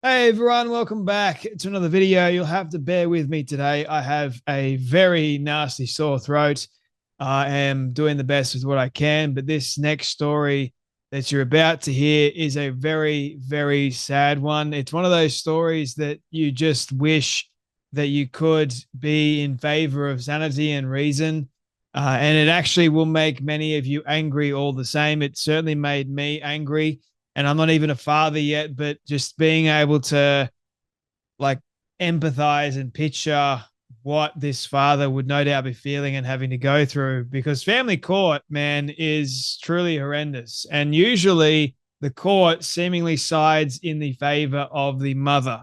Hey everyone, welcome back to another video. You'll have to bear with me today. I have a very nasty sore throat. I am doing the best with what I can, but this next story that you're about to hear is a very, very sad one. It's one of those stories that you just wish that you could be in favor of sanity and reason. And it actually will make many of you angry all the same. It certainly made me angry, and I'm not even a father yet, but just being able to like empathize and picture what this father would no doubt be feeling and having to go through, because family court, man, is truly horrendous. And usually the court seemingly sides in the favor of the mother.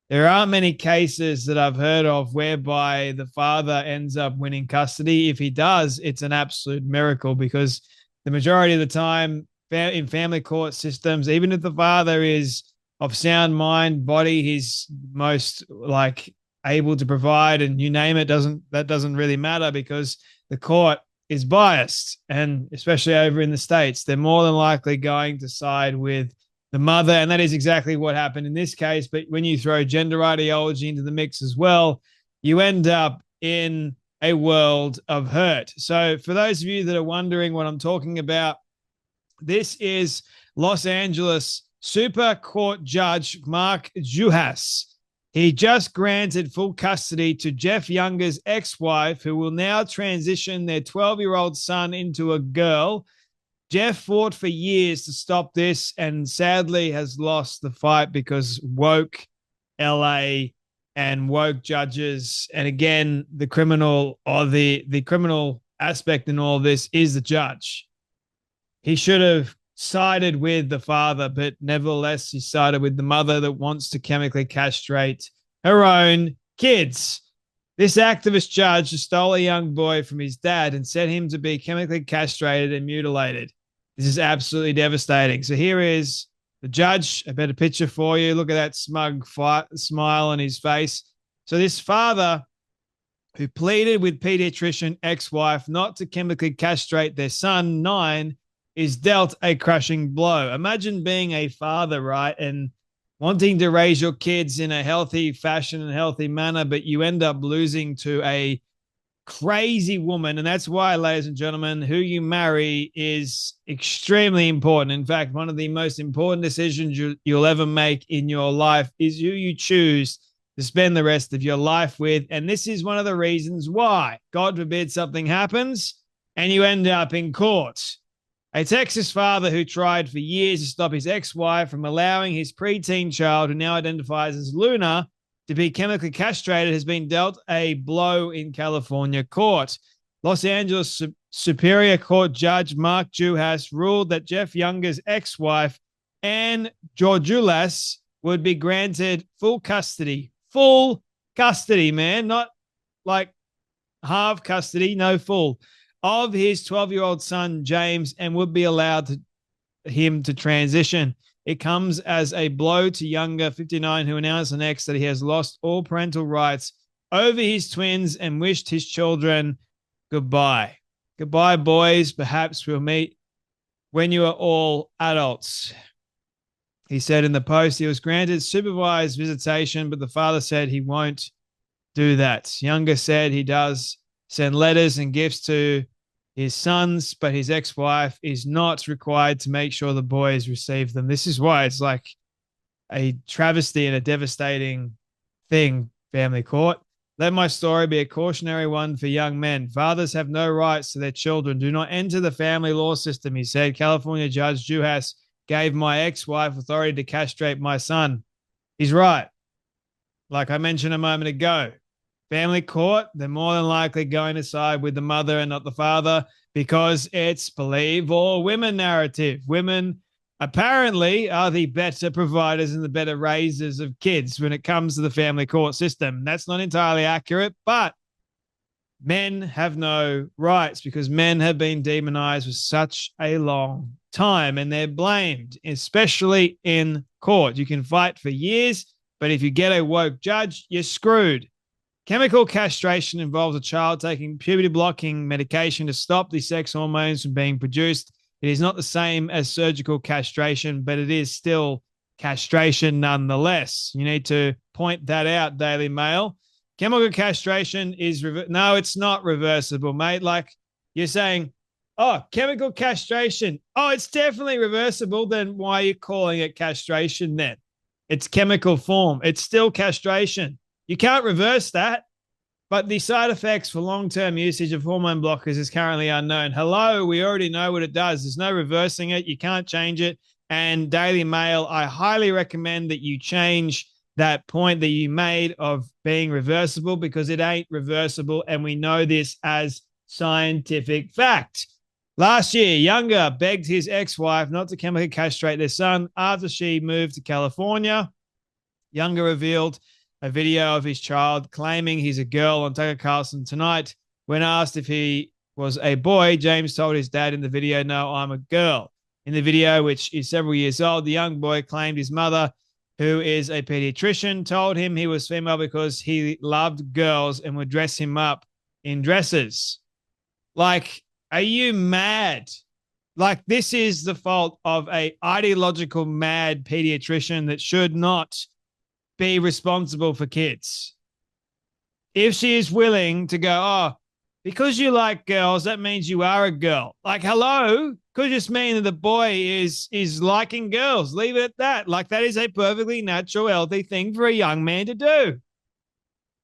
There aren't many cases that I've heard of whereby the father ends up winning custody. If he does, it's an absolute miracle, because the majority of the time in family court systems, even if the father is of sound mind, body, he's most like able to provide, and you name it, doesn't really matter, because the court is biased. And especially over in the States, they're more than likely going to side with the mother. And that is exactly what happened in this case. But when you throw gender ideology into the mix as well, you end up in a world of hurt. So for those of you that are wondering what I'm talking about, this is Los Angeles Super Court Judge Mark Juhas. He just granted full custody to Jeff Younger's ex-wife, who will now transition their 12-year-old son into a girl. Jeff fought for years to stop this and sadly has lost the fight because woke LA and woke judges. And again, the criminal or the criminal aspect in all of this is the judge. He should have sided with the father, but nevertheless, he sided with the mother that wants to chemically castrate her own kids. This activist judge stole a young boy from his dad and sent him to be chemically castrated and mutilated. This is absolutely devastating. So here is the judge. A better picture for you. Look at that smug smile on his face. So this father, who pleaded with pediatrician ex-wife not to chemically castrate their son, 9, is dealt a crushing blow. Imagine being a father, right, and wanting to raise your kids in a healthy fashion and healthy manner, but you end up losing to a crazy woman. And that's why, ladies and gentlemen, who you marry is extremely important. In fact, one of the most important decisions you'll ever make in your life is who you choose to spend the rest of your life with. And this is one of the reasons why, God forbid, something happens and you end up in court. A Texas father who tried for years to stop his ex-wife from allowing his preteen child, who now identifies as Luna, to be chemically castrated, has been dealt a blow in California court. Los Angeles Superior Court Judge Mark Juhas ruled that Jeff Younger's ex-wife, Anne Georgulas, would be granted full custody. Full custody, man. Not like half custody, no, full, of his 12-year-old son, James, and would be allowed him to transition. It comes as a blow to Younger, 59, who announced next that he has lost all parental rights over his twins and wished his children goodbye. Goodbye, boys. Perhaps we'll meet when you are all adults. He said in the post he was granted supervised visitation, but the father said he won't do that. Younger said he does send letters and gifts to his sons, but his ex-wife is not required to make sure the boys receive them. This is why it's like a travesty and a devastating thing, family court. Let my story be a cautionary one for young men. Fathers have no rights to their children. Do not enter the family law system, he said. California Judge Juhas gave my ex-wife authority to castrate my son. He's right. Like I mentioned a moment ago, family court, they're more than likely going to side with the mother and not the father, because it's believe all women narrative. Women apparently are the better providers and the better raisers of kids when it comes to the family court system. That's not entirely accurate, but men have no rights because men have been demonized for such a long time, and they're blamed, especially in court. You can fight for years, but if you get a woke judge, you're screwed. Chemical castration involves a child taking puberty-blocking medication to stop the sex hormones from being produced. It is not the same as surgical castration, but it is still castration nonetheless. You need to point that out, Daily Mail. Chemical castration is no, it's not reversible, mate. Like you're saying, oh, chemical castration. Oh, it's definitely reversible. Then why are you calling it castration then? It's chemical form. It's still castration. You can't reverse that. But the side effects for long-term usage of hormone blockers is currently unknown. Hello, we already know what it does. There's no reversing it. You can't change it. And Daily Mail, I highly recommend that you change that point that you made of being reversible, because it ain't reversible. And we know this as scientific fact. Last year, Younger begged his ex-wife not to chemically castrate their son after she moved to California. Younger revealed a video of his child claiming he's a girl on Tucker Carlson Tonight. When asked if he was a boy, James told his dad in the video, "No, I'm a girl." In the video, which is several years old, the young boy claimed his mother, who is a pediatrician, told him he was female because he loved girls and would dress him up in dresses. Like, are you mad? Like, this is the fault of a ideological mad pediatrician that should not be responsible for kids. If she is willing to go, oh, because you like girls, that means you are a girl. Like, hello, could just mean that the boy is liking girls. Leave it at that. Like, that is a perfectly natural, healthy thing for a young man to do.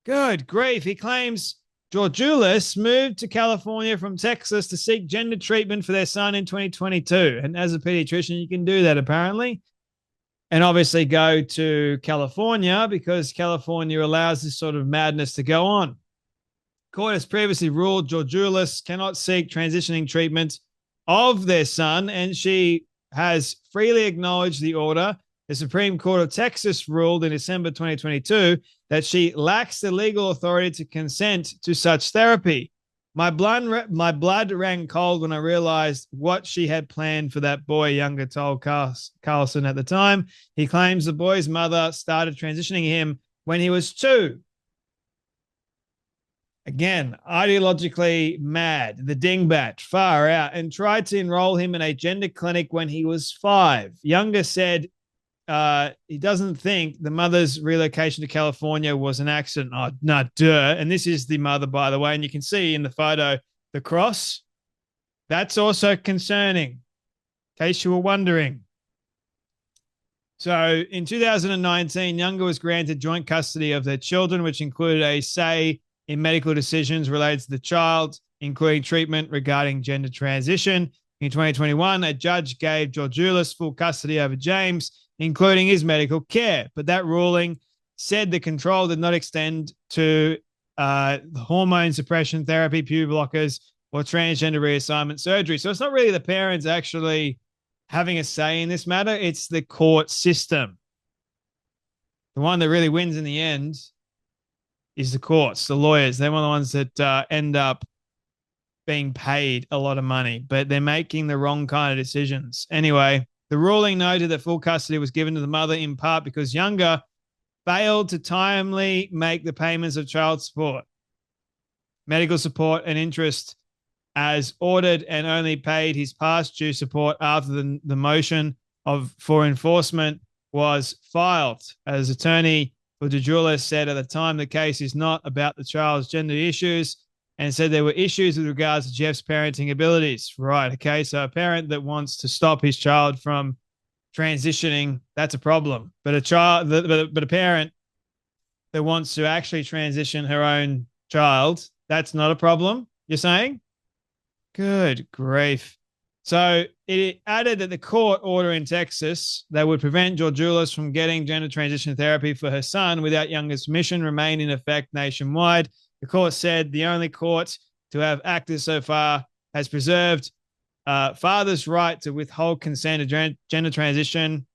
Good grief. He claims Georgioulis moved to California from Texas to seek gender treatment for their son in 2022. And as a pediatrician, you can do that apparently. And obviously go to California because California allows this sort of madness to go on. Court has previously ruled Georgioulis cannot seek transitioning treatment of their son, and she has freely acknowledged the order. The Supreme Court of Texas ruled in December 2022 that she lacks the legal authority to consent to such therapy. My blood ran cold when I realized what she had planned for that boy, Younger told Carlson at the time. He claims the boy's mother started transitioning him when he was 2. Again, ideologically mad, the dingbat, far out, and tried to enroll him in a gender clinic when he was 5. Younger said he doesn't think the mother's relocation to California was an accident. Oh, no, duh. And this is the mother, by the way. And you can see in the photo the cross. That's also concerning, in case you were wondering. So in 2019, Younger was granted joint custody of their children, which included a say in medical decisions related to the child, including treatment regarding gender transition. In 2021, a judge gave Georgioulis full custody over James, including his medical care. But that ruling said the control did not extend to hormone suppression therapy, puberty blockers, or transgender reassignment surgery. So it's not really the parents actually having a say in this matter. It's the court system. The one that really wins in the end is the courts, the lawyers. They're one of the ones that end up being paid a lot of money, but they're making the wrong kind of decisions. Anyway, the ruling noted that full custody was given to the mother in part because Younger failed to timely make the payments of child support, medical support, and interest as ordered, and only paid his past due support after the motion for enforcement was filed. As attorney for Georgioulis said at the time, the case is not about the child's gender issues, and said there were issues with regards to Jeff's parenting abilities. Right, okay, so a parent that wants to stop his child from transitioning, that's a problem. But a parent that wants to actually transition her own child, that's not a problem, you're saying? Good grief. So it added that the court order in Texas that would prevent Georgioulis from getting gender transition therapy for her son without Younger's permission remained in effect nationwide. The court said the only court to have acted so far has preserved father's right to withhold consent to gender transition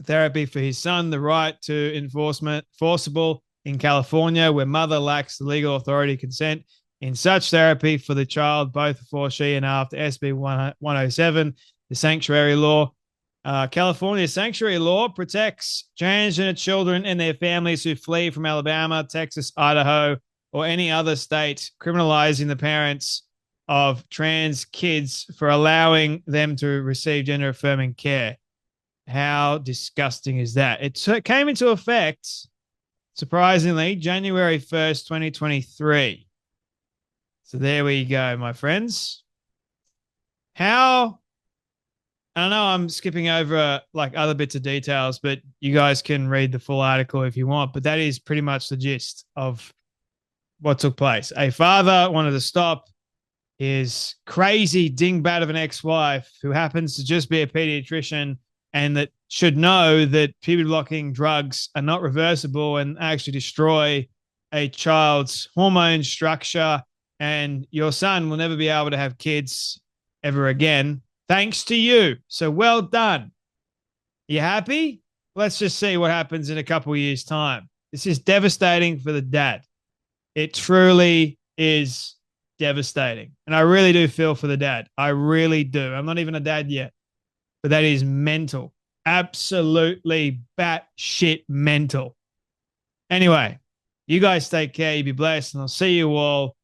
therapy for his son, the right to enforceable in California, where mother lacks the legal authority to consent in such therapy for the child, both before she and after SB 107, the sanctuary law. California's sanctuary law protects transgender children and their families who flee from Alabama, Texas, Idaho, or any other state, criminalizing the parents of trans kids for allowing them to receive gender-affirming care. How disgusting is that? It came into effect, surprisingly, January 1st, 2023. So there we go, my friends. How I know I'm skipping over like other bits of details, but you guys can read the full article if you want. But that is pretty much the gist of what took place. A father wanted to stop his crazy dingbat of an ex-wife who happens to just be a pediatrician and that should know that puberty blocking drugs are not reversible and actually destroy a child's hormone structure, and your son will never be able to have kids ever again thanks to you. So well done. You happy? Let's just see what happens in a couple of years' time. This is devastating for the dad. It truly is devastating. And I really do feel for the dad. I really do. I'm not even a dad yet, but that is mental. Absolutely batshit mental. Anyway, you guys take care. You be blessed, and I'll see you all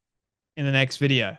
in the next video.